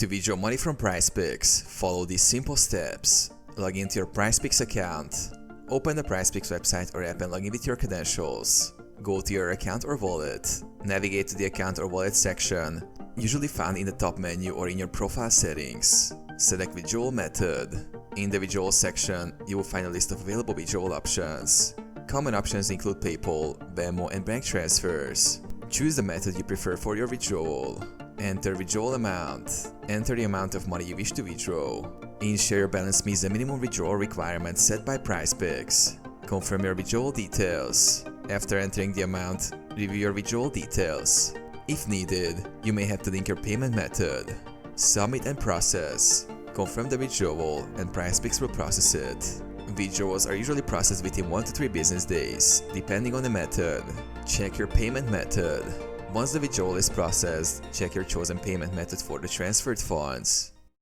To withdraw money from PrizePicks, follow these simple steps. Log into your PrizePicks account. Open the PrizePicks website or app and log in with your credentials. Go to your account or wallet. Navigate to the account or wallet section, usually found in the top menu or in your profile settings. Select withdrawal method. In the withdrawal section, you will find a list of available withdrawal options. Common options include PayPal, Venmo, and bank transfers. Choose the method you prefer for your withdrawal. Enter withdrawal amount. Enter the amount of money you wish to withdraw. Ensure your balance meets the minimum withdrawal requirement set by PrizePicks. Confirm your withdrawal details. After entering the amount, review your withdrawal details. If needed, you may have to link your payment method. Submit and process. Confirm the withdrawal and PrizePicks will process it. Withdrawals are usually processed within 1 to 3 business days, depending on the method. Check your payment method. Once the withdrawal is processed, check your chosen payment method for the transferred funds.